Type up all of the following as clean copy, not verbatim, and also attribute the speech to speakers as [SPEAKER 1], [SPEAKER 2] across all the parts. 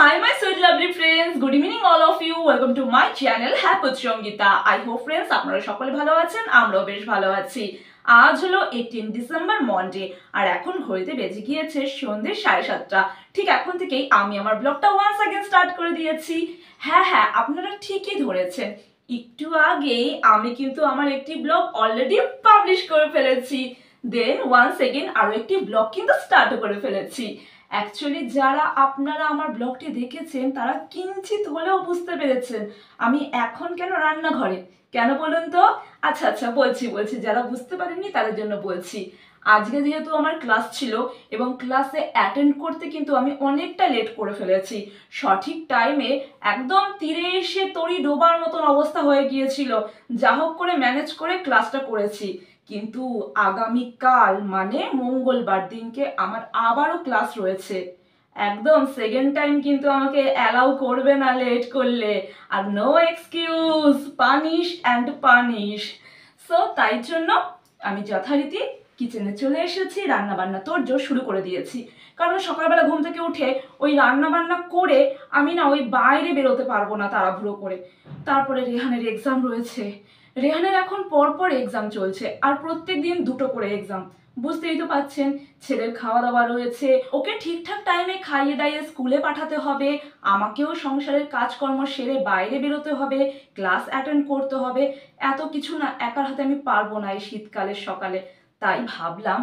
[SPEAKER 1] Hi my sweet lovely friends, good evening all of you. Welcome to my channel Happy Songita. I hope friends আপনারা সকলে ভালো আছেন, আমরাও বেশ ভালো আছি। আজ হলো 18 ডিসেম্বর মন্ডে আর এখন ঘড়িতে বেজে গিয়েছে সন্ধ্যে 7:30। ঠিক এখন থেকেই আমি আমার ব্লগটা ওয়ান্স अगेन স্টার্ট করে দিয়েছি। হ্যাঁ আপনারা ঠিকই ধরেছেন, একটু আগেই আমি কিন্তু আমার একটি ব্লগ অলরেডি পাবলিশ করে ফেলেছি। দেন ওয়ান্স अगेन আরো একটি ব্লগ কিন্তু স্টার্ট করে ফেলেছি। অ্যাকচুয়ালি যারা আপনারা আমার ব্লগটি দেখেছেন তারা কিঞ্চিত হলেও বুঝতে পেরেছেন আমি এখন কেন রান্নাঘরে, কেন বলুন তো? আচ্ছা বলছি যারা বুঝতে পারেননি তাদের জন্য বলছি। আজকে যেহেতু আমার ক্লাস ছিল এবং ক্লাসে অ্যাটেন্ড করতে কিন্তু আমি অনেকটা লেট করে ফেলেছি। সঠিক টাইমে একদম তীরে এসে তরি ডোবার মতন অবস্থা হয়ে গিয়েছিল। যা হোক করে ম্যানেজ করে ক্লাসটা করেছি, কিন্তু আগামীকাল মানে মঙ্গলবার দিনকে আমার আবারও ক্লাস রয়েছে। একদম সেকেন্ড টাইম কিন্তু আমাকে অ্যালাউ করবে না লেট করলে, আর no excuse, punish and punish. So তাই জন্য আমি যথারীতি কিচেনে চলে এসেছি, রান্নাবান্না তোড়জোড় শুরু করে দিয়েছি। কারণ সকালবেলা ঘুম থেকে উঠে ওই রান্নাবান্না করে আমি না ওই বাইরে বেরোতে পারবো না তাড়াহুড়ো করে। তারপরে রেহানের এক্সাম রয়েছে, রেহানের এখন পরপর এক্সাম চলছে আর প্রত্যেক দিন দুটো করে এক্সাম। বুঝতেই তো পাচ্ছেন, ছেলের খাওয়া দাওয়া রয়েছে, ওকে ঠিকঠাক টাইমে খাইয়ে দাইয়ে স্কুলে পাঠাতে হবে, আমাকেও সংসারের কাজকর্ম সেরে বাইরে বেরোতে হবে, ক্লাস অ্যাটেন্ড করতে হবে। এত কিছু না একার হাতে আমি পারবো না এই শীতকালের সকালে। তাই ভাবলাম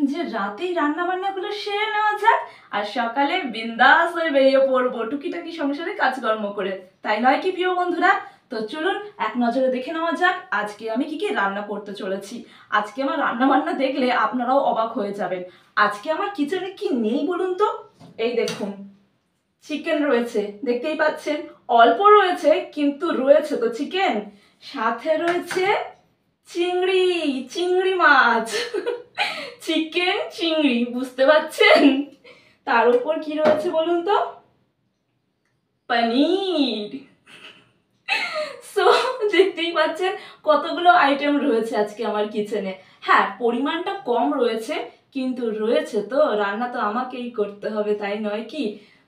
[SPEAKER 1] যে রাতেই রান্নাবান্নাগুলো সেরে নেওয়া যাক আর সকালে বিন্দাস হয়ে বেরিয়ে পড়বো টুকিটাকি সংসারে কাজকর্ম করে। তাই নয় কি প্রিয় বন্ধুরা? তো চলুন এক নজরে দেখে নেওয়া যাক আজকে আমি কি রান্না করতে চলেছি। আজকে আমার রান্না বান্না দেখলে আপনারাও অবাক হয়ে যাবেন। আজকে আমার কিচেনে কি নেই বলুন তো? এই দেখুন, চিকেন রয়েছে, দেখতেই পাচ্ছেন অল্প রয়েছে কিন্তু রয়েছে তো চিকেন। সাথে রয়েছে চিংড়ি মাছ চিকেন চিংড়ি, বুঝতে পারছেন? তার উপর কি রয়েছে বলুন তো? পনির। সো দেখতেই পাচ্ছেন কতগুলো আইটেম রয়েছে আজকে আমার কিচেনে। হ্যাঁ, পরিমাণটা কম রয়েছে কিন্তু রয়েছে তো, রান্না তো আমাকেই করতে হবে, তাই নয় কি?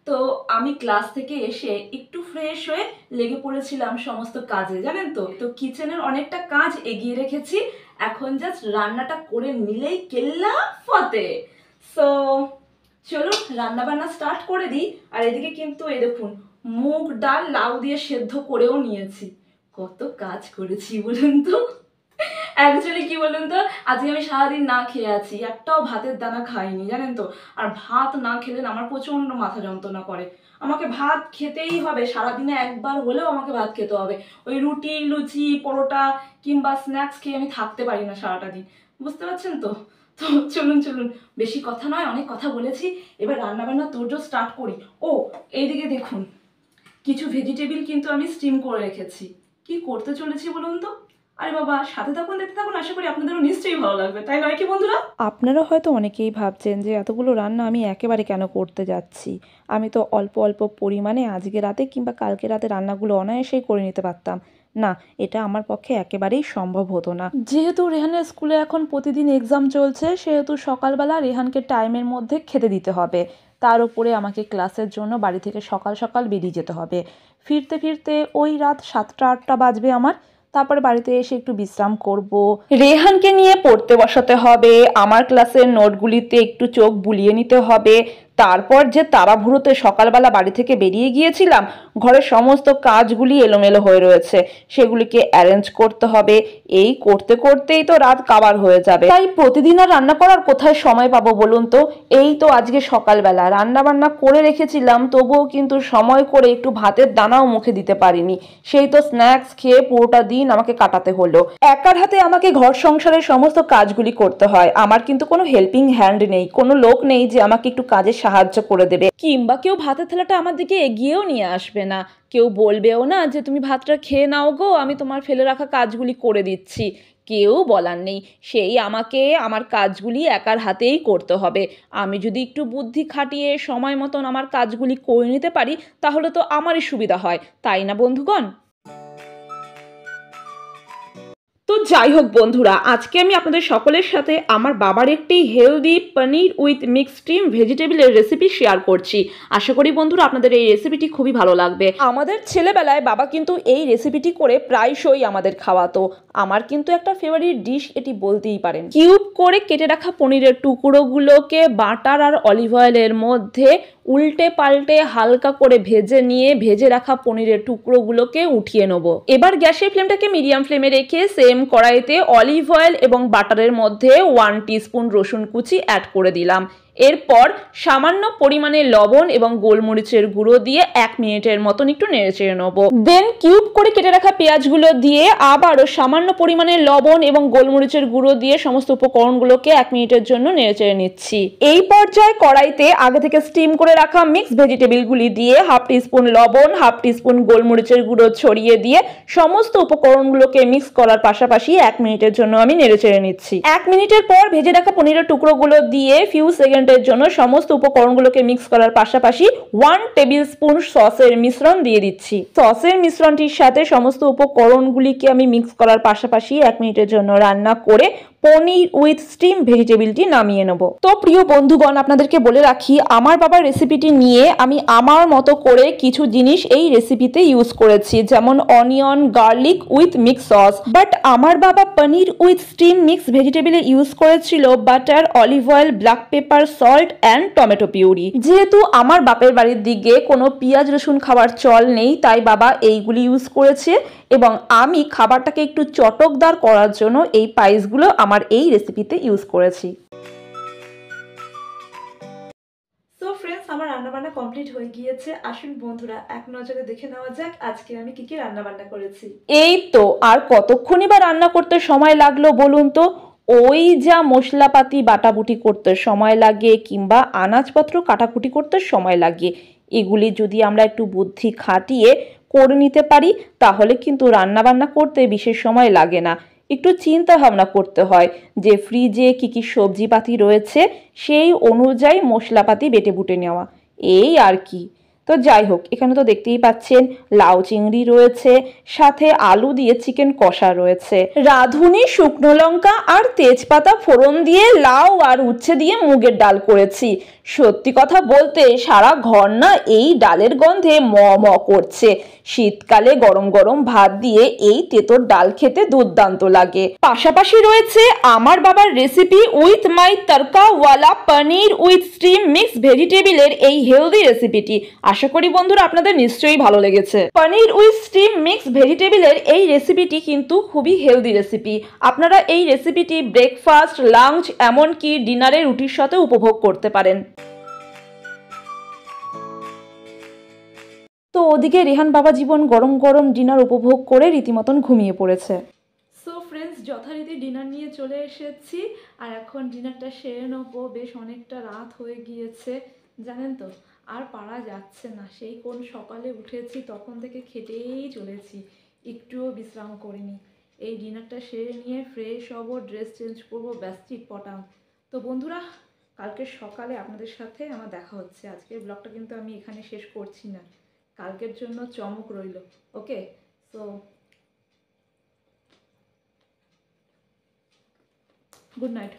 [SPEAKER 1] তো আমি ক্লাস থেকে এসে একটু ফ্রেশ হয়ে লেগে পড়েছিলাম সমস্ত কাজে, জানেন তো। তো কিচেনের অনেকটা কাজ এগিয়ে রেখেছি, এখন জাস্ট রান্নাটা করে নিলেই কেল্লা ফতে। সো চলুন রান্না বান্না স্টার্ট করে দিই। আর এদিকে কিন্তু এই দেখুন মুগ ডাল লাউ দিয়ে সেদ্ধ করেও নিয়েছি। কত কাজ করেছি বলুন তো। অ্যাকচুয়ালি কি বলুন তো, আজকে আমি সারাদিন না খেয়ে আছি, একটাও ভাতের দানা খাইনি, জানেন তো। আর ভাত না খেলে আমার প্রচন্ড মাথা যন্ত্রণা করে। আমাকে ভাত খেতেই হবে, সারাদিনে একবার হলেও আমাকে ভাত খেতে হবে। ওই রুটি লুচি পরোটা কিংবা স্ন্যাক্স খেয়ে আমি থাকতে পারি না সারাটা দিন, বুঝতে পারছেন তো। তো চলুন বেশি কথা নয়, অনেক কথা বলেছি, এবার রান্নাবান্না তোড়জোড় স্টার্ট করি। ও এইদিকে দেখুন, কিছু ভেজিটেবিল কিন্তু আমি স্টিম করে রেখেছি। কি করতে চলেছি বলুন তো? আরে বাবা, সাথে থাকুন, দেখতে থাকুন, আশা করি আপনাদেরও নিশ্চয়ই ভালো লাগবে, তাই নয় কি বন্ধুরা?
[SPEAKER 2] আপনারা হয়তো অনেকেই ভাবছেন যে এতগুলো রান্না আমি একেবারে কেন করতে যাচ্ছি। আমি তো অল্প অল্প পরিমাণে আজকে রাতে কিংবা কালকে রাতে রান্নাগুলো অনায়াসেই করে নিতে পারতাম। না, এটা আমার পক্ষে একেবারেই সম্ভব হতো না। যেহেতু রেহানের স্কুলে এখন প্রতিদিন এক্সাম চলছে, সেহেতু সকালবেলা রেহানকে টাইমের মধ্যে খেতে দিতে হবে। তার উপরে আমাকে ক্লাসের জন্য বাড়ি থেকে সকাল সকাল বেরিয়ে যেতে হবে। ফিরতে ফিরতে ওই রাত 7টা-8টা বাজবে আমার। তারপরে বাড়িতে এসে একটু বিশ্রাম করব, রেহানকে নিয়ে পড়তে বসাতে হবে, আমার ক্লাসের নোটগুলিতে একটু চোখ বুলিয়ে নিতে হবে। তারপর যে তাড়াহুড়োতে সকালবেলা বাড়ি থেকে বেরিয়ে গিয়েছিলাম, ঘরের সমস্ত কাজগুলি এলোমেলো হয়ে রয়েছে, সেগুলিকে অ্যারেঞ্জ করতে হবে। এই করতে করতেই তো রাত কাবার হয়ে যাবে। তাই প্রতিদিন আর রান্না করার কোথায় সময় পাবো বলুন তো? এই তো আজকে সকালবেলা রান্না বান্না করে রেখেছিলাম, তবুও কিন্তু সময় করে একটু ভাতের দানাও মুখে দিতে পারিনি। সেই তো স্ন্যাক্স খেয়ে পুরোটা দিন আমাকে কাটাতে হলো। একার হাতে আমাকে ঘর সংসারের সমস্ত কাজগুলি করতে হয়। আমার কিন্তু কোনো হেল্পিং হ্যান্ড নেই, কোনো লোক নেই যে আমাকে একটু কাজে সাহায্য করে দেবে, কিংবা কেউ ভাতের থালাটা আমার দিকে এগিয়েও নিয়ে আসবে না। কেউ বলবেও না যে তুমি ভাতটা খেয়ে নাও গো, আমি তোমার ফেলে রাখা কাজগুলি করে দিচ্ছি। কেউ বলার নেই, সেই আমাকে আমার কাজগুলি একার হাতেই করতে হবে। আমি যদি একটু বুদ্ধি খাটিয়ে সময় মতন আমার কাজগুলি করে নিতে পারি, তাহলে তো আমারই সুবিধা হয়, তাই না বন্ধুগণ?
[SPEAKER 1] তো যাই হোক বন্ধুরা, আজকে আমি আপনাদের সকলের সাথে আমার বাবার একটি healthy paneer with mixed steam ভেজিটেবলের রেসিপি শেয়ার করছি। আশা করি বন্ধুরা আপনাদের এই রেসিপিটি খুবই ভালো লাগবে। আমাদের ছেলেবেলায় বাবা কিন্তু এই রেসিপিটি করে প্রায়শই আমাদের খাওয়াতো। আমার কিন্তু একটা ফেভারিট ডিশ এটি বলতেই পারেন। কিউব করে কেটে রাখা পনিরের টুকরোগুলোকে বাটার আর অলিভ অয়েলের মধ্যে উল্টে পাল্টে হালকা করে ভেজে নিয়ে ভেজে রাখা পনিরের টুকরোগুলোকে উঠিয়ে নেব। এবার গ্যাসের ফ্লেমটাকে মিডিয়াম ফ্লেমে রেখে সেম কড়াইতে অলিভ অয়েল এবং বাটারের মধ্যে 1 টিস্পুন রসুন কুচি অ্যাড করে দিলাম। এরপর সামান্য পরিমাণে লবণ এবং গোলমরিচের গুঁড়ো দিয়ে 1 মিনিটের মতন একটু নেড়েচেড়ে নেব। দেন কিউব করে কেটে রাখা পেঁয়াজগুলো দিয়ে আবারও সামান্য পরিমাণে লবণ এবং গোলমরিচের গুঁড়ো দিয়ে সমস্ত উপকরণগুলোকে 1 মিনিটের জন্য নেড়েচেড়ে নিচ্ছি। এই পর্যায়ে কড়াইতে আগে থেকে স্টিম করে রাখা মিক্স ভেজিটেবলগুলি দিয়ে 1/2 টিস্পুন লবণ, 1/2 টিস্পুন গোলমরিচের গুঁড়ো ছড়িয়ে দিয়ে সমস্ত উপকরণগুলোকে মিক্স করার পাশাপাশি 1 মিনিটের জন্য আমি নেড়েচেড়ে নিচ্ছি। 1 মিনিটের পর ভেজে রাখা পনিরের টুকরোগুলো দিয়ে ফিউ সেকেন্ডের জন্য সমস্ত উপকরণগুলোকে মিক্স করার পাশাপাশি 1 টেবিল স্পুন সসের মিশ্রণ দিয়ে দিচ্ছি। সসের মিশ্রণটির সাথে সমস্ত উপকরণগুলিকে আমি মিক্স করার পাশাপাশি 1 মিনিটের জন্য রান্না করে পনির উইথ স্টিম ভেজিটেবলটি নামিয়ে নেব। তো প্রিয় বন্ধুগণ, আপনাদেরকে বলে রাখি, আমার বাবার রেসিপিটি নিয়ে আমি আমার মতো করে কিছু জিনিস এই রেসিপিতে ইউজ করেছি, যেমন onion, garlic with mix sauce. But আমার বাবা পনির উইথ স্টিম মিক্স ভেজিটেবলে ইউজ করেছিল butter, olive oil, black pepper, salt and tomato puree. যেহেতু আমার বাপের বাড়ির দিকে কোনো পেঁয়াজ রসুন খাওয়ার চল নেই, তাই বাবা এইগুলি ইউজ করেছে এবং আমি খাবারটাকে একটু চটকদার করার জন্য এই স্পাইসগুলো আমার এই রেসিপিতে ইউজ করেছি। সো ফ্রেন্ডস, আমার রান্নাবান্না কমপ্লিট হয়ে গিয়েছে। আসুন বন্ধুরা, এক নজরে দেখে নেওয়া যাক আজকে আমি কি কি রান্নাবান্না করেছি। এই তো, আর কতক্ষণই বা রান্না করতে সময় লাগলো বলুন তো? ওই যা মশলাপাতি বাটাবুটি করতে সময় লাগে কিংবা আনাজপত্র কাটাকুটি করতে সময় লাগে, এগুলি যদি আমরা একটু বুদ্ধি খাটিয়ে করে নিতে পারি তাহলে কিন্তু রান্নাবান্না করতে বিশেষ সময় লাগে না। একটু চিন্তা ভাবনা করতে হয় যে ফ্রিজে কি কি সবজিপাতি রয়েছে, সেই অনুযায়ী মশলাপাতি বেটে বুটে নেওয়া, এই আর কি। তো যাই হোক, এখানে তো দেখতেই পাচ্ছেন লাউ চিংড়ি রয়েছে, সাথে আলু দিয়ে চিকেন কষা রয়েছে, রাঁধুনি শুকনো লঙ্কা আর তেজপাতা ফোড়ন দিয়ে লাউ আর উচ্ছে দিয়ে মুগের ডাল করেছি। সত্যি কথা বলতে সারা ঘর না এই ডালের গন্ধে ম ম করছে। শীতকালে গরম গরম ভাত দিয়ে এই তেঁতোর ডাল খেতে দুর্দান্ত লাগে। পাশাপাশি রয়েছে আমার বাবার রেসিপি উইথ মাই তড়কাওয়ালা পনির উইথ স্টিম মিক্স ভেজিটেবলের এই হেলদি রেসিপিটি। আশা করি বন্ধুরা আপনাদের নিশ্চয়ই ভালো লেগেছে। পনির উইথ স্টিম মিক্স ভেজিটেবলের এই রেসিপিটি কিন্তু খুবই হেলদি রেসিপি। আপনারা এই রেসিপিটি ব্রেকফাস্ট, লাঞ্চ, এমনকি ডিনারে রুটির সাথে উপভোগ করতে পারেন। তো ওদিকে রেহান বাবা জীবন গরম গরম ডিনার উপভোগ করে রীতিমতন ঘুমিয়ে পড়েছে। সো ফ্রেন্ডস, যথারীতি ডিনার নিয়ে চলে এসেছি আর এখন ডিনারটা সেরে নেবো। বেশ অনেকটা রাত হয়ে গিয়েছে জানেন তো, আর পারা যাচ্ছে না। সেই কোন সকালে উঠেছি তখন থেকে খেটেই চলেছি, একটুও বিশ্রাম করিনি। এই ডিনারটা সেরে নিয়ে ফ্রেশ হবো, ড্রেস চেঞ্জ করবো, ব্যাস চিটপটাম। তো বন্ধুরা, কালকে সকালে আপনাদের সাথে আমার দেখা হচ্ছে। আজকের ব্লগটা কিন্তু আমি এখানে শেষ করছি না, কালকের জন্য চমক রইল। ওকে, সো গুড নাইট।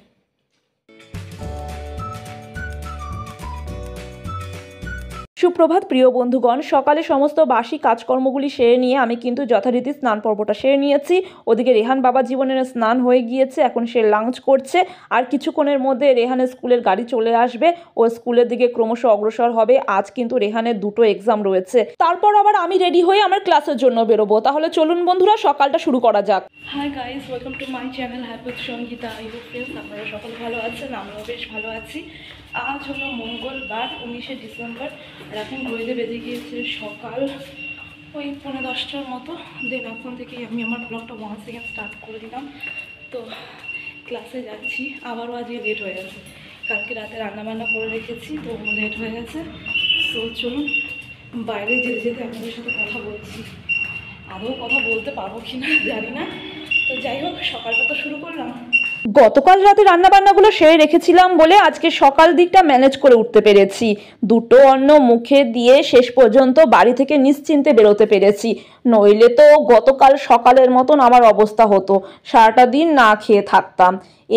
[SPEAKER 1] সুপ্রভাত প্রিয় বন্ধুগণ, সকালে সমস্ত বাসি কাজকর্মগুলি সেরে নিয়ে আমি কিন্তু যথারীতি স্নান পর্বটা সেরে নিয়েছি। ওদিকে রেহান বাবা জীবনের স্নান হয়ে গিয়েছে, এখন সে লাঞ্চ করছে। আর কিছুক্ষণের মধ্যে রেহানের স্কুলের গাড়ি চলে আসবে, ও স্কুলের দিকে ক্রমশ অগ্রসর হবে। আজ কিন্তু রেহানের 2টো এক্সাম রয়েছে, তারপর আবার আমি রেডি হয়ে আমার ক্লাসের জন্য বেরোবো। তাহলে চলুন বন্ধুরা, সকালটা শুরু করা যাক। Hi guys, welcome to my channel happy with Sangeeta. I hope friends আপনারা সকলে ভালো আছেন, আমরাও বেশ ভালো আছি। আজ হলো মঙ্গলবার 19শে ডিসেম্বর, আর এখন ঘড়িতে বেজে গিয়েছে সকাল ওই 9:30টার মতো। দেন এখন থেকেই আমি আমার ব্লগটা 1 সেকেন্ড স্টার্ট করে দিলাম। তো ক্লাসে যাচ্ছি, আবারও আজকে লেট হয়ে গেছে। কালকে রাতে রান্নাবান্না করে রেখেছি, তো লেট হয়ে গেছে। তো চলুন বাইরে যেতে যেতে আপনাদের সাথে কথা বলছি। আদৌ কথা বলতে পারবো কি না জানি না। তো যাই হোক, সকালটা তো শুরু করলাম।
[SPEAKER 2] গতকাল রাতে রান্নাবান্নাগুলো সেরে রেখেছিলাম বলে আজকে সকাল দিকটা ম্যানেজ করে উঠতে পেরেছি। দুটো অন্ন মুখে দিয়ে শেষ পর্যন্ত বাড়ি থেকে নিশ্চিন্তে বেরোতে পেরেছি, নইলে তো গতকাল সকালের মতন আমার অবস্থা হতো, সারাটা দিন না খেয়ে থাকতাম।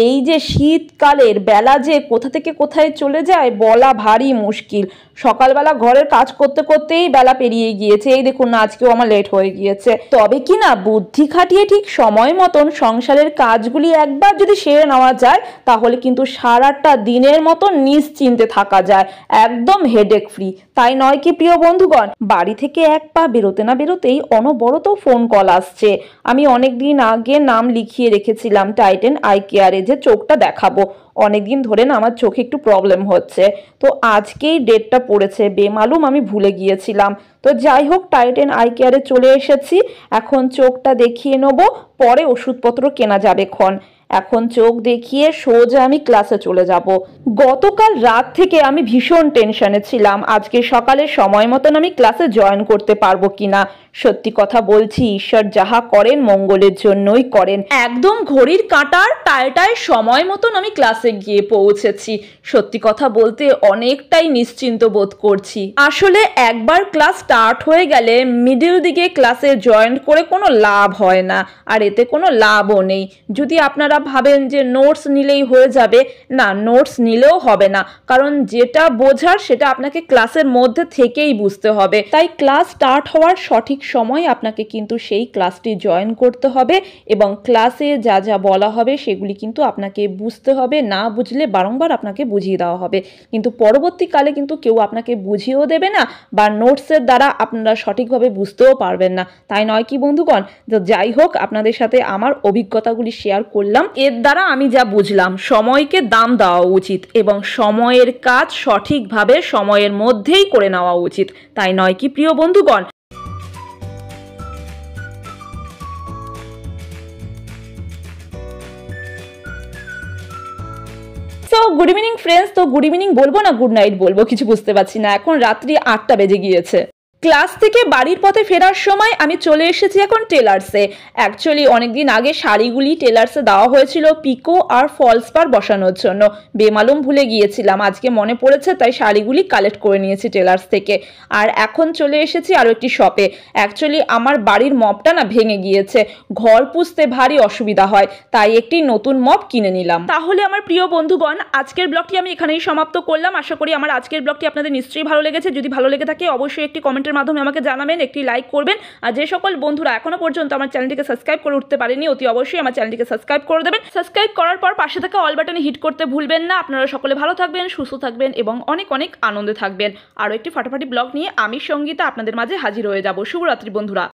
[SPEAKER 2] এই যে শীতকালের বেলা যে কোথা থেকে কোথায় চলে যায় বলা ভারী মুশকিল। সকালবেলা ঘরের কাজ করতে করতেই বেলা পেরিয়ে গিয়েছে, এই দেখুন না আজকেও আমার লেট হয়ে গিয়েছে। তবে কি না বুদ্ধি খাটিয়ে ঠিক সময় মতন সংসারের কাজগুলি একবার যদি সেরে নেওয়া যায় তাহলে কিন্তু সারাটা দিনের মতো নিশ্চিন্তে থাকা যায়, একদম হেডেক ফ্রি, তাই নয় কি প্রিয় বন্ধুগণ? বাড়ি থেকে এক পা বেরোতে না বেরোতেই অনবরত ফোন কল আসছে। আমি অনেকদিন আগে নাম লিখিয়ে রেখেছিলাম টাইটেন আই কেয়ারে, যে চোখটা দেখাবো। অনেকদিন ধরে না আমার চোখে একটু প্রবলেম হচ্ছে, তো আজকেই ডেটটা পড়েছে, বেমালুম আমি ভুলে গিয়েছিলাম। তো যাই হোক, টাইটেন আই কেয়ারে চলে এসেছি, এখন চোখটা দেখিয়ে নেবো, পরে ওষুধপত্র কেনা যাবে ক্ষণ। এখন চোখ দেখিয়ে সোজা আমি ক্লাসে চলে যাব। গতকাল রাত থেকে আমি ভীষণ টেনশনে ছিলাম আজকে সকালে সময় মতন আমি ক্লাসে জয়েন করতে পারবো কিনা। সত্যি কথা বলছি, ঈশ্বর যাহা করেন মঙ্গলের জন্যই করেন। একদম ঘড়ির কাঁটার টায় সময় মতন আমি ক্লাসে গিয়ে পৌঁছেছি। সত্যি কথা বলতে অনেকটাই নিশ্চিন্ত বোধ করছি। আসলে একবার ক্লাস স্টার্ট হয়ে গেলে মিডিল দিকে ক্লাসে জয়েন করে কোনো লাভ হয় না, আর এতে কোনো লাভও নেই। যদি আপনারা ভাবেন যে নোটস নিলেই হয়ে যাবে, না, নোটস নিলেও হবে না, কারণ যেটা বোঝার সেটা আপনাকে ক্লাসের মধ্যে থেকেই বুঝতে হবে। তাই ক্লাস স্টার্ট হওয়ার সঠিক সময় আপনাকে কিন্তু সেই ক্লাসটি জয়েন করতে হবে, এবং ক্লাসে যা যা বলা হবে সেগুলি কিন্তু আপনাকে বুঝতে হবে। না বুঝলে বারংবার আপনাকে বুঝিয়ে দেওয়া হবে, কিন্তু পরবর্তীকালে কিন্তু কেউ আপনাকে বুঝিয়েও দেবে না, বা নোটসের দ্বারা আপনারা সঠিকভাবে বুঝতেও পারবেন না, তাই নয় কি বন্ধুগণ? তো যাই হোক, আপনাদের সাথে আমার অভিজ্ঞতাগুলি শেয়ার করলাম। এর দ্বারা আমি যা বুঝলাম, সময়কে দাম দেওয়া উচিত এবং সময়ের কাজ সঠিকভাবে সময়ের মধ্যেই করে নেওয়া উচিত, তাই নয় কি প্রিয় বন্ধুগণ? So good evening friends. তো গুড ইভিনিং বলবো না গুড নাইট বলবো কিছু বুঝতে পারছি না, এখন রাত্রি 8টা বেজে গিয়েছে। ক্লাস থেকে বাড়ির পথে ফেরার সময় আমি চলে এসেছি এখন টেলার্সে। অ্যাকচুয়ালি অনেকদিন আগে শাড়িগুলি টেলার্সে দেওয়া হয়েছিল পিকো আর ফলস পার বসানোর জন্য, বেমালুম ভুলে গিয়েছিলাম, আজকে মনে পড়েছে তাই শাড়িগুলি কালেক্ট করে নিয়েছি টেলার্স থেকে। আর এখন চলে এসেছি আরও একটি শপে। অ্যাকচুয়ালি আমার বাড়ির মপটা না ভেঙে গিয়েছে, ঘর পুছতে ভারী অসুবিধা হয়, তাই একটি নতুন মপ কিনে নিলাম। তাহলে আমার প্রিয় বন্ধুগণ, আজকের ব্লগটি আমি এখানেই সমাপ্ত করলাম। আশা করি আমার আজকের ব্লগটি আপনাদের নিশ্চয়ই ভালো লেগেছে। যদি ভালো লেগে থাকে অবশ্যই একটি কমেন্টের মাধ্যমে আমাকে জানাবেন, একটি লাইক করবেন, আর যে সকল বন্ধুরা এখনো পর্যন্ত আমার চ্যানেলটিকে সাবস্ক্রাইব করে উঠতে পারেনি অতি অবশ্যই আমার চ্যানেলটিকে সাবস্ক্রাইব করে দেবেন। সাবস্ক্রাইব করার পর পাশে থাকা অল বাটনে হিট করতে ভুলবেন না। আপনারা সকলে ভালো থাকবেন, সুস্থ থাকবেন এবং অনেক অনেক আনন্দে থাকবেন। আরও একটি ফাটাফাটি ব্লগ নিয়ে আমি সঙ্গীতা আপনাদের মাঝে হাজির হয়ে যাব। শুভরাত্রি বন্ধুরা।